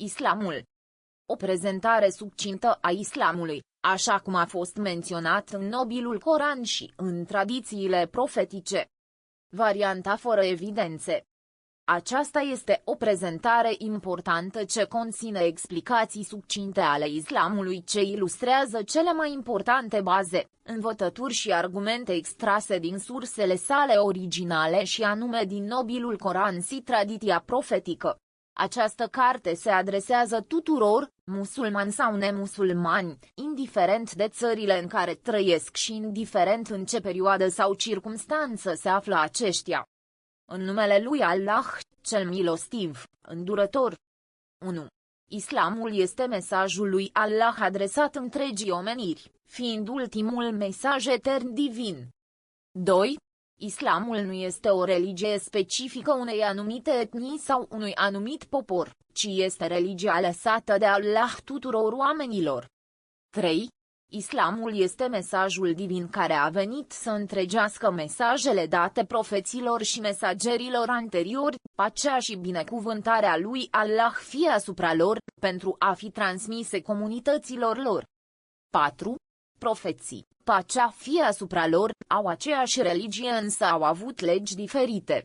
Islamul. O prezentare succintă a islamului, așa cum a fost menționat în nobilul Coran și în tradițiile profetice. Varianta fără evidențe. Aceasta este o prezentare importantă ce conține explicații succinte ale islamului ce ilustrează cele mai importante baze, învățături și argumente extrase din sursele sale originale și anume din nobilul Coran și tradiția profetică. Această carte se adresează tuturor, musulmani sau nemusulmani, indiferent de țările în care trăiesc și indiferent în ce perioadă sau circumstanță se află aceștia. În numele lui Allah, cel milostiv, îndurător. 1. Islamul este mesajul lui Allah adresat întregii omeniri, fiind ultimul mesaj etern divin. 2. Islamul nu este o religie specifică unei anumite etnii sau unui anumit popor, ci este religia lăsată de Allah tuturor oamenilor. 3. Islamul este mesajul divin care a venit să întregească mesajele date profeților și mesagerilor anteriori, pacea și binecuvântarea lui Allah fie asupra lor, pentru a fi transmise comunităților lor. 4. Profeții, pacea fie asupra lor, au aceeași religie însă au avut legi diferite.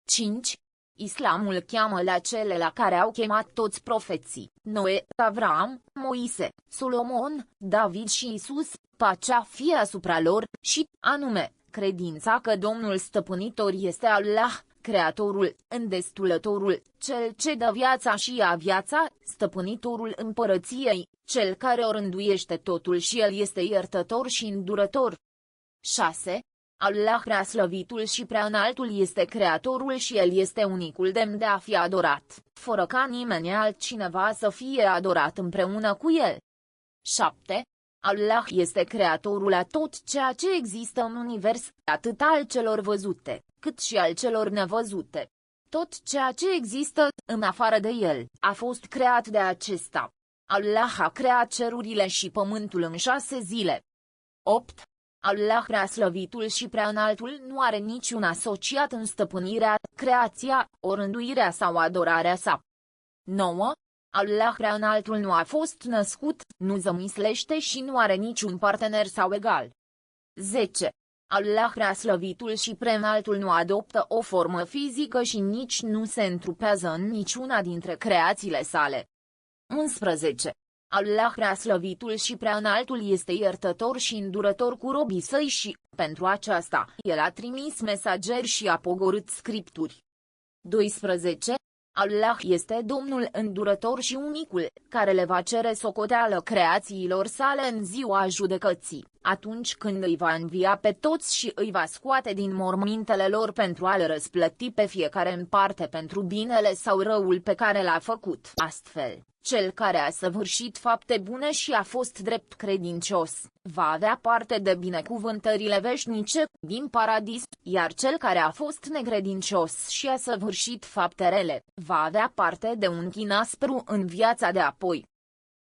5. Islamul cheamă la cele la care au chemat toți profeții, Noe, Avram, Moise, Solomon, David și Isus, pacea fie asupra lor, și, anume, credința că Domnul stăpânitor este Allah, Creatorul, Îndestulătorul, Cel ce dă viața și ia viața, stăpânitorul împărăției, Cel care o rânduiește totul și El este iertător și îndurător. 6. Allah preaslăvitul și preaînaltul este Creatorul și El este unicul demn de a fi adorat, fără ca nimeni altcineva să fie adorat împreună cu El. 7. Allah este Creatorul a tot ceea ce există în univers, atât al celor văzute, cât și al celor nevăzute. Tot ceea ce există, în afară de El, a fost creat de acesta. Allah a creat cerurile și pământul în 6 zile. 8. Allah preaslăvitul și preaînaltul nu are niciun asociat în stăpânirea, creația, orânduirea sau adorarea sa. 9. Allah preaînaltul nu a fost născut, nu zămislește și nu are niciun partener sau egal. 10. Allah preaslăvitul și preînaltul nu adoptă o formă fizică și nici nu se întrupează în niciuna dintre creațiile sale. 11. Allah preaslăvitul și preaînaltul este iertător și îndurător cu robii săi și, pentru aceasta, El a trimis mesageri și a pogorât scripturi. 12. Allah este Domnul îndurător și unicul, care le va cere socoteală creațiilor sale în ziua judecății, atunci când îi va învia pe toți și îi va scoate din mormintele lor pentru a le răsplăti pe fiecare în parte pentru binele sau răul pe care l-a făcut. Astfel, cel care a săvârșit fapte bune și a fost drept credincios, va avea parte de binecuvântările veșnice, din paradis, iar cel care a fost necredincios și a săvârșit fapte rele, va avea parte de un chin aspru în viața de apoi.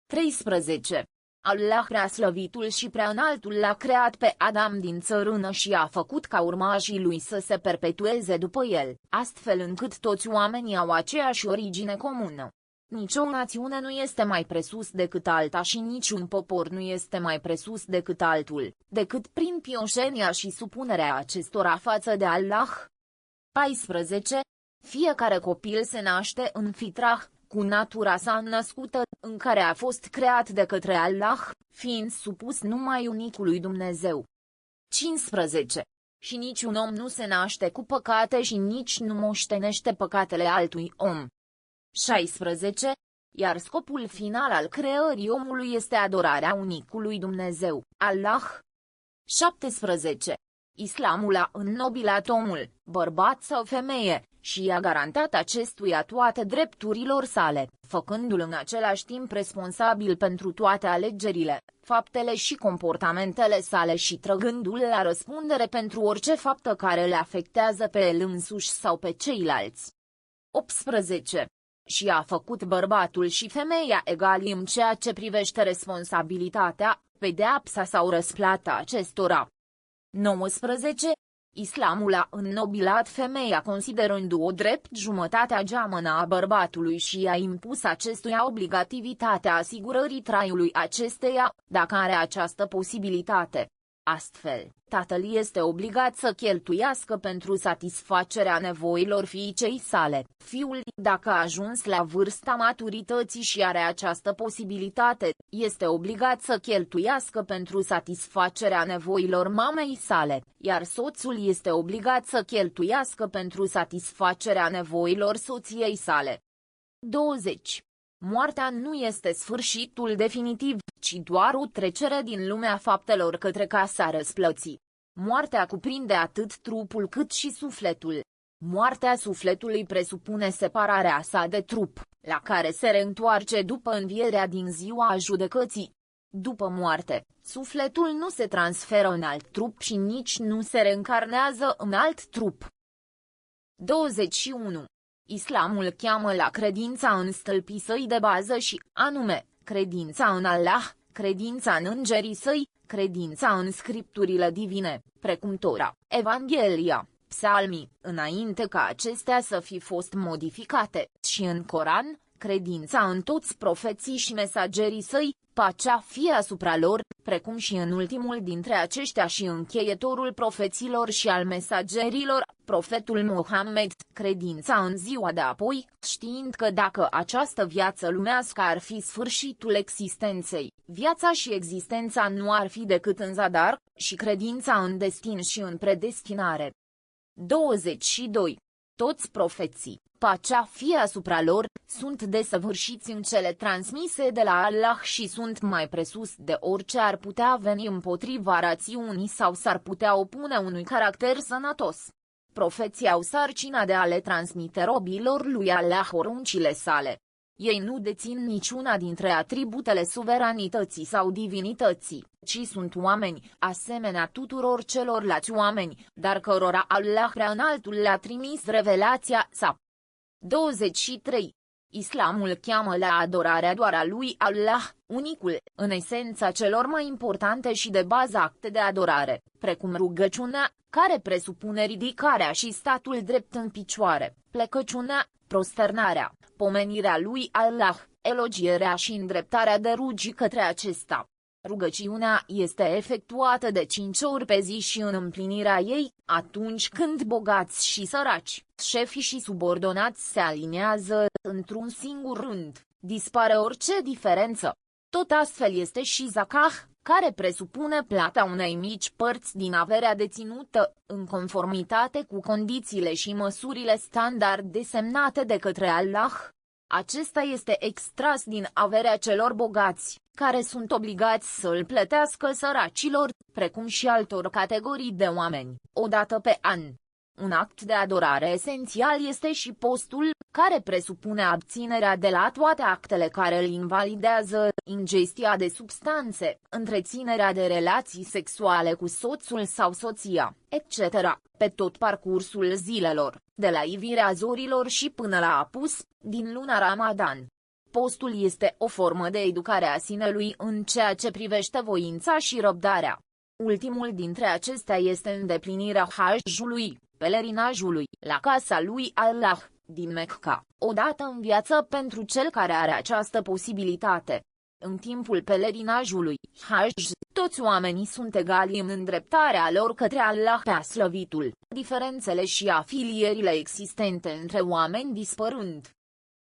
13. Allah preaslăvitul și preaînaltul l-a creat pe Adam din țărână și a făcut ca urmașii lui să se perpetueze după el, astfel încât toți oamenii au aceeași origine comună. Nici o națiune nu este mai presus decât alta și niciun popor nu este mai presus decât altul, decât prin pioșenia și supunerea acestora față de Allah. 14. Fiecare copil se naște în fitrah, cu natura sa născută, în care a fost creat de către Allah, fiind supus numai unicului Dumnezeu. 15. Și niciun om nu se naște cu păcate și nici nu moștenește păcatele altui om. 16. Iar scopul final al creării omului este adorarea unicului Dumnezeu, Allah. 17. Islamul a înnobilat omul, bărbat sau femeie, și i-a garantat acestuia toate drepturilor sale, făcându-l în același timp responsabil pentru toate alegerile, faptele și comportamentele sale și trăgându-l la răspundere pentru orice faptă care le afectează pe el însuși sau pe ceilalți. 18. Și a făcut bărbatul și femeia egali în ceea ce privește responsabilitatea, pedeapsa sau răsplata acestora. 19. Islamul a înnobilat femeia considerându-o drept jumătatea geamănă a bărbatului și a impus acestuia obligativitatea asigurării traiului acesteia, dacă are această posibilitate. Astfel, tatăl este obligat să cheltuiască pentru satisfacerea nevoilor fiicei sale. Fiul, dacă a ajuns la vârsta maturității și are această posibilitate, este obligat să cheltuiască pentru satisfacerea nevoilor mamei sale, iar soțul este obligat să cheltuiască pentru satisfacerea nevoilor soției sale. 20. Moartea nu este sfârșitul definitiv, ci doar o trecere din lumea faptelor către casa răsplății. Moartea cuprinde atât trupul cât și sufletul. Moartea sufletului presupune separarea sa de trup, la care se reîntoarce după învierea din ziua judecății. După moarte, sufletul nu se transferă în alt trup și nici nu se reîncarnează în alt trup. 21. Islamul cheamă la credința în stâlpii săi de bază și, anume, credința în Allah, credința în îngerii săi, credința în scripturile divine, precum Tora, Evanghelia, Psalmii, înainte ca acestea să fi fost modificate, și în Coran, credința în toți profeții și mesagerii săi, pacea fie asupra lor, precum și în ultimul dintre aceștia și încheietorul profeților și al mesagerilor, profetul Mohammed, credința în ziua de apoi, știind că dacă această viață lumească ar fi sfârșitul existenței, viața și existența nu ar fi decât în zadar, și credința în destin și în predestinare. 22. Toți profeții, pacea fie asupra lor, sunt desăvârșiți în cele transmise de la Allah și sunt mai presus de orice ar putea veni împotriva rațiunii sau s-ar putea opune unui caracter sănătos. Profeții au sarcina de a le transmite robilor lui Allah poruncile sale. Ei nu dețin niciuna dintre atributele suveranității sau divinității, ci sunt oameni, asemenea tuturor celorlalți oameni, dar cărora Allah Preaînaltul le-a trimis revelația sa. 23. Islamul cheamă la adorarea doar a lui Allah, unicul, în esența celor mai importante și de bază acte de adorare, precum rugăciunea, care presupune ridicarea și statul drept în picioare, plecăciunea, prosternarea, pomenirea lui Allah, elogierea și îndreptarea de rugi către acesta. Rugăciunea este efectuată de 5 ori pe zi și în împlinirea ei, atunci când bogați și săraci, șefii și subordonați se aliniază într-un singur rând, dispare orice diferență. Tot astfel este și zakah, care presupune plata unei mici părți din averea deținută, în conformitate cu condițiile și măsurile standard desemnate de către Allah. Acesta este extras din averea celor bogați, care sunt obligați să îl plătească săracilor, precum și altor categorii de oameni, o dată pe an. Un act de adorare esențial este și postul, care presupune abținerea de la toate actele care îl invalidează, ingestia de substanțe, întreținerea de relații sexuale cu soțul sau soția, etc., pe tot parcursul zilelor, de la ivirea zorilor și până la apus, din luna Ramadan. Postul este o formă de educare a sinelui în ceea ce privește voința și răbdarea. Ultimul dintre acestea este îndeplinirea hajjului, pelerinajului, la casa lui Allah, din Mecca, odată în viață pentru cel care are această posibilitate. În timpul pelerinajului, hajj, toți oamenii sunt egali în îndreptarea lor către Allah pe slăvitul, diferențele și afilierile existente între oameni dispărând.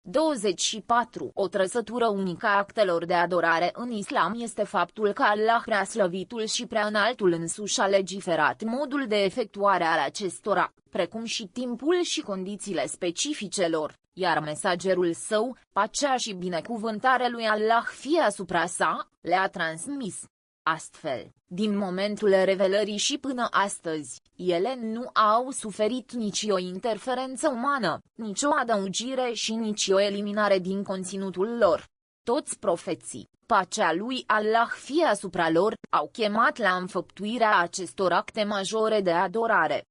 24. O trăsătură unică a actelor de adorare în islam este faptul că Allah Preaslăvitul și Preaînaltul însuși a legiferat modul de efectuare al acestora, precum și timpul și condițiile specifice lor, iar mesagerul său, pacea și binecuvântarea lui Allah fie asupra sa, le-a transmis. Astfel, din momentul revelării și până astăzi, ele nu au suferit nici o interferență umană, nici o adăugire și nici o eliminare din conținutul lor. Toți profeții, pacea lui Allah fie asupra lor, au chemat la înfăptuirea acestor acte majore de adorare.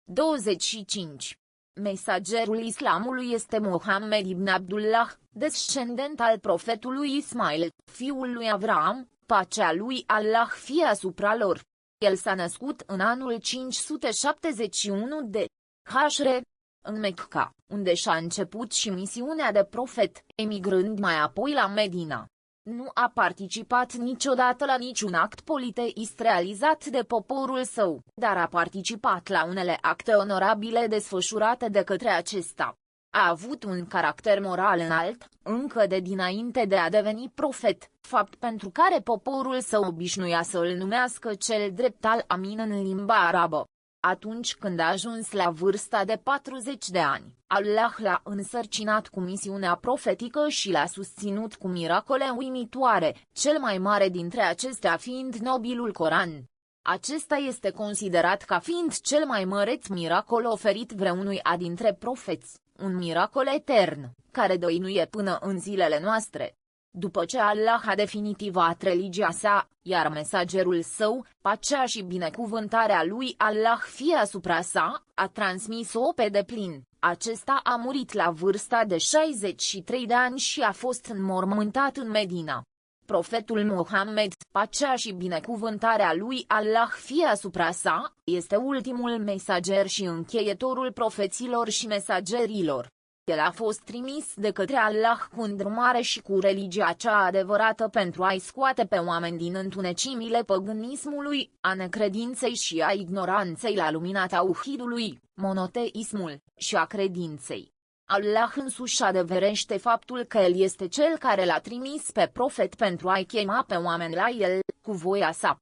25. Mesagerul islamului este Mohammed ibn Abdullah, descendent al profetului Ismail, fiul lui Avram, pacea lui Allah fie asupra lor. El s-a născut în anul 571 de Hre, în Mecca, unde și-a început și misiunea de profet, emigrând mai apoi la Medina. Nu a participat niciodată la niciun act politeist realizat de poporul său, dar a participat la unele acte onorabile desfășurate de către acesta. A avut un caracter moral înalt, încă de dinainte de a deveni profet, fapt pentru care poporul său obișnuia să îl numească cel drept al Amin în limba arabă. Atunci când a ajuns la vârsta de 40 de ani, Allah l-a însărcinat cu misiunea profetică și l-a susținut cu miracole uimitoare, cel mai mare dintre acestea fiind nobilul Coran. Acesta este considerat ca fiind cel mai măreț miracol oferit vreunuia dintre profeți, un miracol etern, care dăinuie până în zilele noastre. După ce Allah a definitivat religia sa, iar mesagerul său, pacea și binecuvântarea lui Allah fie asupra sa, a transmis-o pe deplin, acesta a murit la vârsta de 63 de ani și a fost înmormântat în Medina. Profetul Muhammed, pacea și binecuvântarea lui Allah fie asupra sa, este ultimul mesager și încheietorul profeților și mesagerilor. El a fost trimis de către Allah cu îndrumare și cu religia cea adevărată pentru a-i scoate pe oameni din întunecimile păgânismului, a necredinței și a ignoranței la lumina tauhidului, monoteismul, și a credinței. Allah însuși adeverește faptul că El este Cel care l-a trimis pe profet pentru a-i chema pe oameni la El, cu voia sa.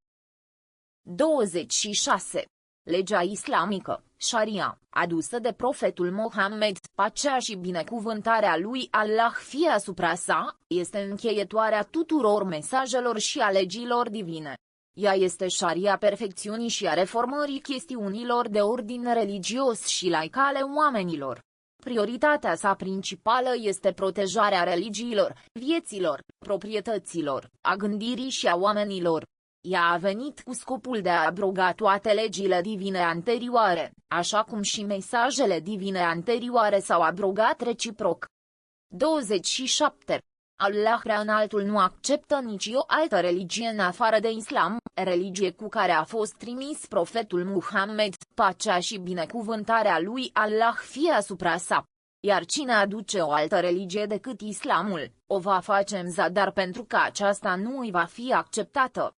26. Legea islamică, Sharia, adusă de profetul Mohammed, pacea și binecuvântarea lui Allah fie asupra sa, este încheietoarea tuturor mesajelor și a legilor divine. Ea este Sharia perfecțiunii și a reformării chestiunilor de ordin religios și laic ale oamenilor. Prioritatea sa principală este protejarea religiilor, vieților, proprietăților, a gândirii și a oamenilor. Ea a venit cu scopul de a abroga toate legile divine anterioare, așa cum și mesajele divine anterioare s-au abrogat reciproc. 27. Allah prea înaltul nu acceptă nici o altă religie în afară de Islam, religie cu care a fost trimis profetul Muhammed, pacea și binecuvântarea lui Allah fie asupra sa. Iar cine aduce o altă religie decât Islamul, o va face în zadar pentru că aceasta nu îi va fi acceptată.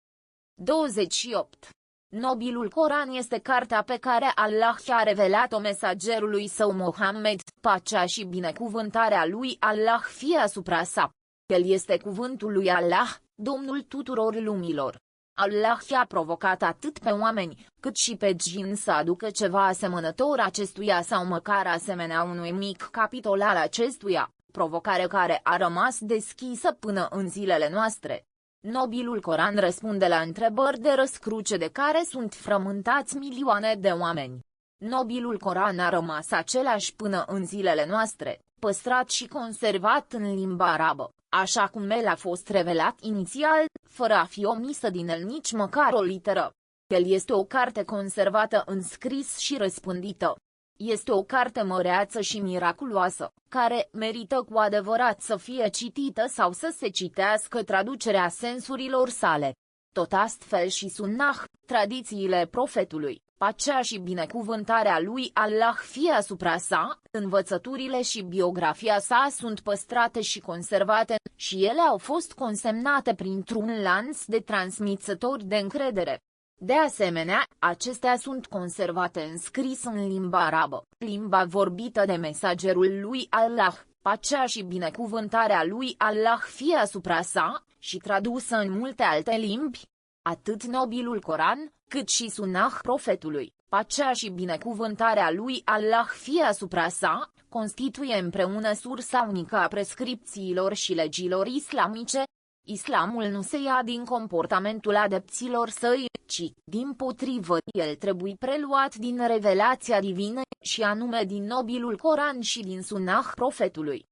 28. Nobilul Coran este cartea pe care Allah i-a revelat-o mesagerului său Mohammed, pacea și binecuvântarea lui Allah fie asupra sa. El este cuvântul lui Allah, Domnul tuturor lumilor. Allah i-a provocat atât pe oameni, cât și pe djin să aducă ceva asemănător acestuia sau măcar asemenea unui mic capitol al acestuia, provocare care a rămas deschisă până în zilele noastre. Nobilul Coran răspunde la întrebări de răscruce de care sunt frământați milioane de oameni. Nobilul Coran a rămas același până în zilele noastre, păstrat și conservat în limba arabă, așa cum el a fost revelat inițial, fără a fi omisă din el nici măcar o literă. El este o carte conservată în scris și răspândită. Este o carte măreață și miraculoasă, care merită cu adevărat să fie citită sau să se citească traducerea sensurilor sale. Tot astfel și Sunnah, tradițiile profetului, pacea și binecuvântarea lui Allah fie asupra sa, învățăturile și biografia sa sunt păstrate și conservate, și ele au fost consemnate printr-un lanț de transmițători de încredere. De asemenea, acestea sunt conservate în scris în limba arabă, limba vorbită de mesagerul lui Allah, pacea și binecuvântarea lui Allah fie asupra sa, și tradusă în multe alte limbi. Atât nobilul Coran, cât și Sunnah profetului, pacea și binecuvântarea lui Allah fie asupra sa, constituie împreună sursa unică a prescripțiilor și legilor islamice. Islamul nu se ia din comportamentul adepților săi, ci, dimpotrivă, el trebuie preluat din revelația divină, și anume din nobilul Coran și din Sunnah profetului.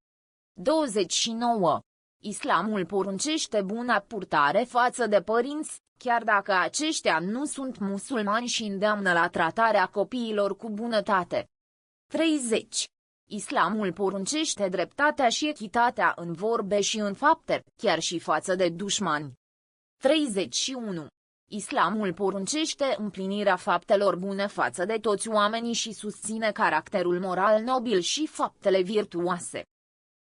29. Islamul poruncește buna purtare față de părinți, chiar dacă aceștia nu sunt musulmani, și îndeamnă la tratarea copiilor cu bunătate. 30. Islamul poruncește dreptatea și echitatea în vorbe și în fapte, chiar și față de dușmani. 31. Islamul poruncește împlinirea faptelor bune față de toți oamenii și susține caracterul moral nobil și faptele virtuoase.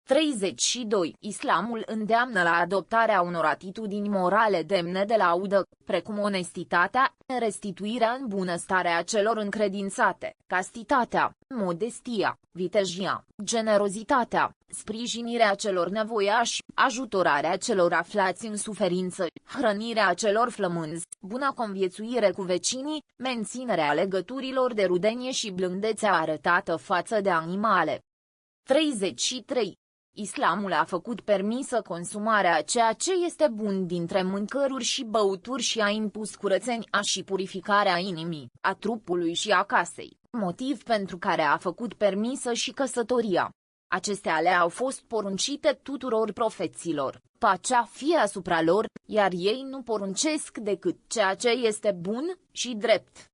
32. Islamul îndeamnă la adoptarea unor atitudini morale demne de laudă, precum onestitatea, restituirea în bunăstarea celor încredințate, castitatea, modestia, vitejia, generozitatea, sprijinirea celor nevoiași, ajutorarea celor aflați în suferință, hrănirea celor flămânzi, buna conviețuire cu vecinii, menținerea legăturilor de rudenie și blândețea arătată față de animale. 33. Islamul a făcut permisă consumarea a ceea ce este bun dintre mâncăruri și băuturi și a impus curățenia și purificarea inimii, a trupului și a casei, motiv pentru care a făcut permisă și căsătoria. Acestea le-au fost poruncite tuturor profeților, pacea fie asupra lor, iar ei nu poruncesc decât ceea ce este bun și drept.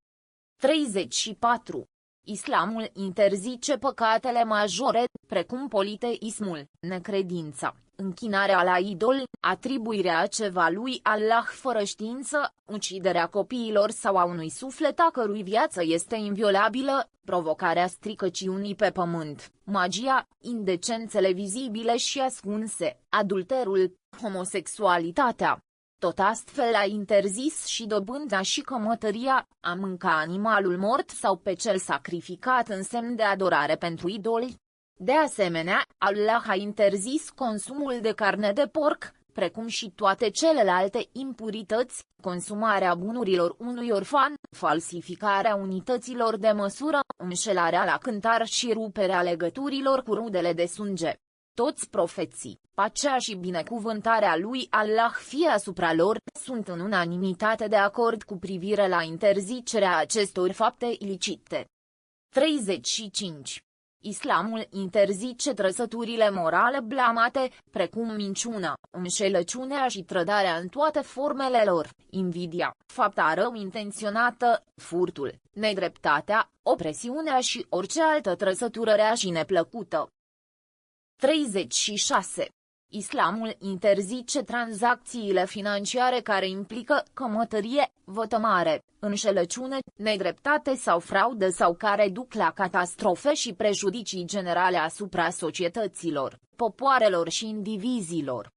34. Islamul interzice păcatele majore, precum politeismul, necredința, închinarea la idoli, atribuirea ceva lui Allah fără știință, uciderea copiilor sau a unui suflet a cărui viață este inviolabilă, provocarea stricăciunii pe pământ, magia, indecențele vizibile și ascunse, adulterul, homosexualitatea. Tot astfel a interzis și dobânda și cămătăria, a mânca animalul mort sau pe cel sacrificat în semn de adorare pentru idoli. De asemenea, Allah a interzis consumul de carne de porc, precum și toate celelalte impurități, consumarea bunurilor unui orfan, falsificarea unităților de măsură, înșelarea la cântar și ruperea legăturilor cu rudele de sânge. Toți profeții, pacea și binecuvântarea lui Allah fie asupra lor, sunt în unanimitate de acord cu privire la interzicerea acestor fapte ilicite. 35. Islamul interzice trăsăturile morale blamate, precum minciuna, înșelăciunea și trădarea în toate formele lor, invidia, fapta rău intenționată, furtul, nedreptatea, opresiunea și orice altă trăsătură rea și neplăcută. 36. Islamul interzice tranzacțiile financiare care implică cămătărie, vătămare, înșelăciune, nedreptate sau fraudă sau care duc la catastrofe și prejudicii generale asupra societăților, popoarelor și indivizilor.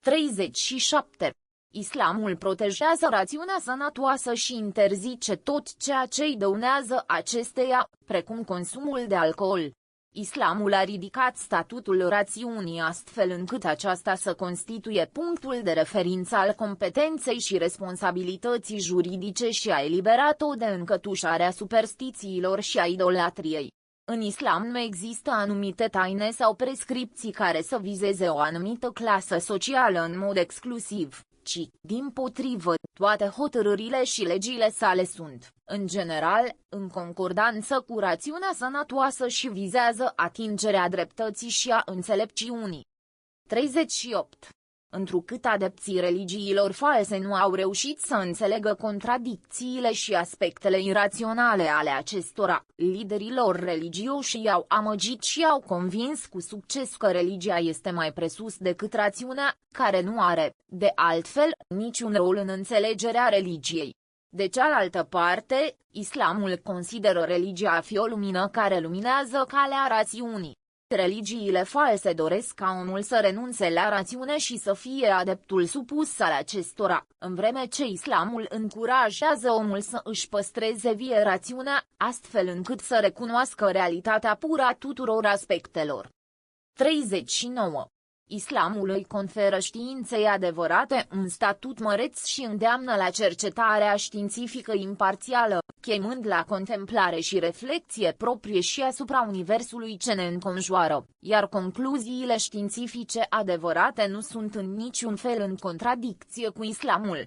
37. Islamul protejează rațiunea sănătoasă și interzice tot ceea ce îi dăunează acesteia, precum consumul de alcool. Islamul a ridicat statutul rațiunii astfel încât aceasta să constituie punctul de referință al competenței și responsabilității juridice și a eliberat-o de încătușarea superstițiilor și a idolatriei. În islam nu există anumite taine sau prescripții care să vizeze o anumită clasă socială în mod exclusiv, ci, dimpotrivă, toate hotărârile și legile sale sunt, în general, în concordanță cu rațiunea sănătoasă și vizează atingerea dreptății și a înțelepciunii. 38. Întrucât adepții religiilor false nu au reușit să înțelegă contradicțiile și aspectele iraționale ale acestora, liderii lor religioși i-au amăgit și i-au convins cu succes că religia este mai presus decât rațiunea, care nu are, de altfel, niciun rol în înțelegerea religiei. De cealaltă parte, islamul consideră religia a fi o lumină care luminează calea rațiunii. Religiile false doresc ca omul să renunțe la rațiune și să fie adeptul supus al acestora, în vreme ce islamul încurajează omul să își păstreze vie rațiunea, astfel încât să recunoască realitatea pură a tuturor aspectelor. 39. Islamul îi conferă științei adevărate un statut măreț și îndeamnă la cercetarea științifică imparțială, chemând la contemplare și reflecție proprie și asupra universului ce ne înconjoară, iar concluziile științifice adevărate nu sunt în niciun fel în contradicție cu islamul.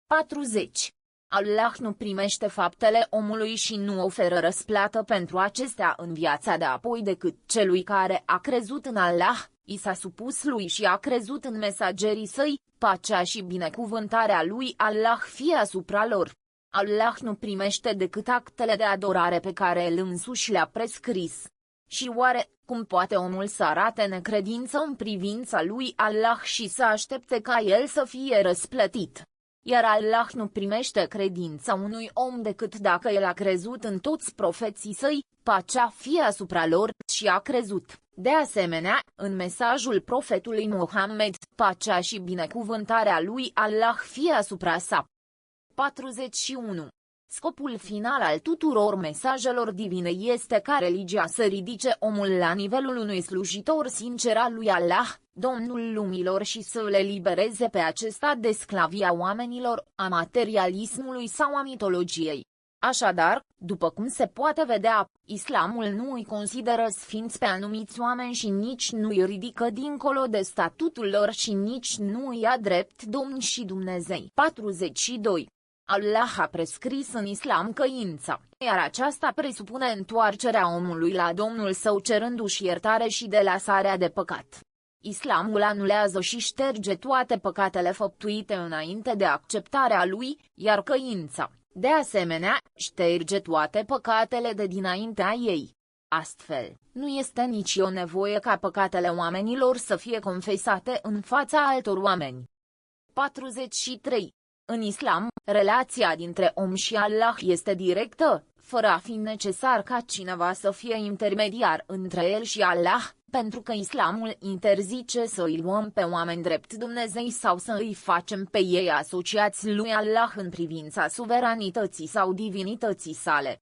40. Allah nu primește faptele omului și nu oferă răsplată pentru acestea în viața de apoi decât celui care a crezut în Allah, i s-a supus lui și a crezut în mesagerii săi, pacea și binecuvântarea lui Allah fie asupra lor. Allah nu primește decât actele de adorare pe care el însuși le-a prescris. Și oare, cum poate omul să arate necredință în privința lui Allah și să aștepte ca el să fie răsplătit? iar Allah nu primește credința unui om decât dacă el a crezut în toți profeții săi, pacea fie asupra lor, și a crezut, de asemenea, în mesajul profetului Muhammed, pacea și binecuvântarea lui Allah fie asupra sa. 41. Scopul final al tuturor mesajelor divine este ca religia să ridice omul la nivelul unui slujitor sincer al lui Allah, Domnul lumilor, și să le libereze pe acesta de sclavia oamenilor, a materialismului sau a mitologiei. Așadar, după cum se poate vedea, islamul nu îi consideră sfinți pe anumiți oameni și nici nu îi ridică dincolo de statutul lor și nici nu îi ia drept domni și Dumnezei. 42. Allah a prescris în islam căința, iar aceasta presupune întoarcerea omului la Domnul său cerându-și iertare și delasarea de păcat. Islamul anulează și șterge toate păcatele făptuite înainte de acceptarea lui, iar căința, de asemenea, șterge toate păcatele de dinaintea ei. Astfel, nu este nici o nevoie ca păcatele oamenilor să fie confesate în fața altor oameni. 43. În islam, relația dintre om și Allah este directă, fără a fi necesar ca cineva să fie intermediar între el și Allah, pentru că islamul interzice să îi luăm pe oameni drept Dumnezei sau să îi facem pe ei asociați lui Allah în privința suveranității sau divinității sale.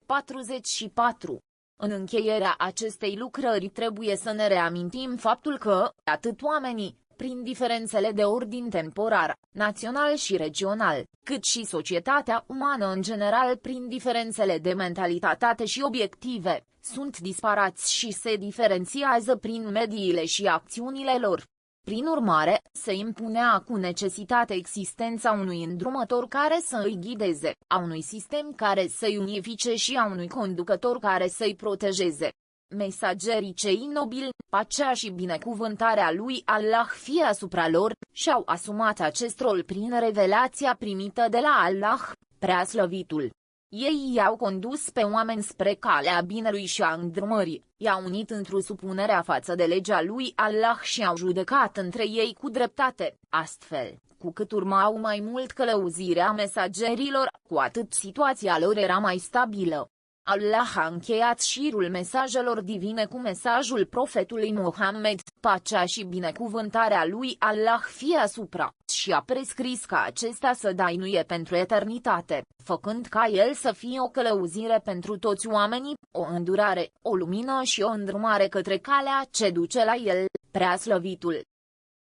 44. În încheierea acestei lucrări trebuie să ne reamintim faptul că, atât oamenii, prin diferențele de ordin temporar, național și regional, cât și societatea umană în general prin diferențele de mentalitate și obiective, sunt disparați și se diferențiază prin mediile și acțiunile lor. Prin urmare, se impunea cu necesitate existența unui îndrumător care să îi ghideze, a unui sistem care să-i unifice și a unui conducător care să-i protejeze. Mesagerii cei nobili, pacea și binecuvântarea lui Allah fie asupra lor, și-au asumat acest rol prin revelația primită de la Allah, Preaslăvitul. Ei i-au condus pe oameni spre calea binelui și a îndrumării, i-au unit într-o supunerea față de legea lui Allah și au judecat între ei cu dreptate. Astfel, cu cât urmau mai mult călăuzirea mesagerilor, cu atât situația lor era mai stabilă. Allah a încheiat șirul mesajelor divine cu mesajul profetului Muhammed, pacea și binecuvântarea lui Allah fie asupra, și a prescris ca acesta să dainuie pentru eternitate, făcând ca el să fie o călăuzire pentru toți oamenii, o îndurare, o lumină și o îndrumare către calea ce duce la el, Preaslăvitul.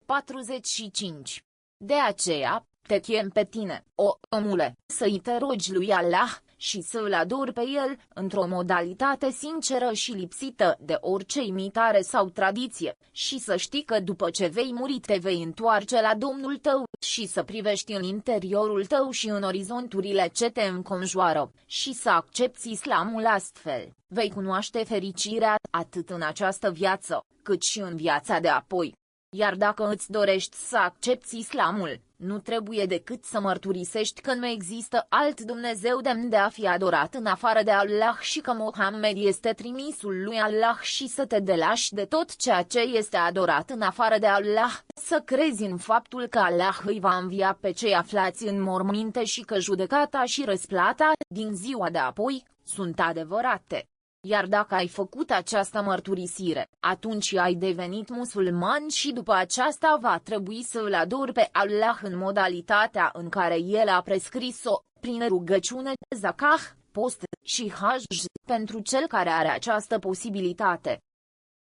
45. De aceea, te chem pe tine, o omule, să-i te rogi lui Allah, și să îl adori pe el, într-o modalitate sinceră și lipsită de orice imitare sau tradiție, și să știi că după ce vei muri te vei întoarce la Domnul tău, și să privești în interiorul tău și în orizonturile ce te înconjoară, și să accepți islamul astfel. Vei cunoaște fericirea, atât în această viață, cât și în viața de apoi. Iar dacă îți dorești să accepți islamul, nu trebuie decât să mărturisești că nu există alt Dumnezeu demn de a fi adorat în afară de Allah și că Mohammed este trimisul lui Allah și să te delași de tot ceea ce este adorat în afară de Allah, să crezi în faptul că Allah îi va învia pe cei aflați în morminte și că judecata și răsplata, din ziua de apoi, sunt adevărate. Iar dacă ai făcut această mărturisire, atunci ai devenit musulman și după aceasta va trebui să îl adori pe Allah în modalitatea în care el a prescris-o, prin rugăciune, zakah, post și hajj, pentru cel care are această posibilitate.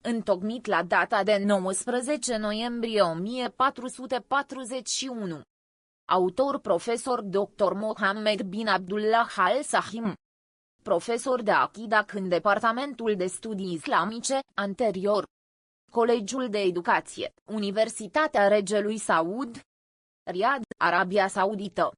Întocmit la data de 19 noiembrie 1441. Autor profesor dr. Mohammed bin Abdullah al-Sahim. Profesor de Akida în Departamentul de Studii Islamice, anterior. Colegiul de Educație, Universitatea Regelui Saud, Riyad, Arabia Saudită.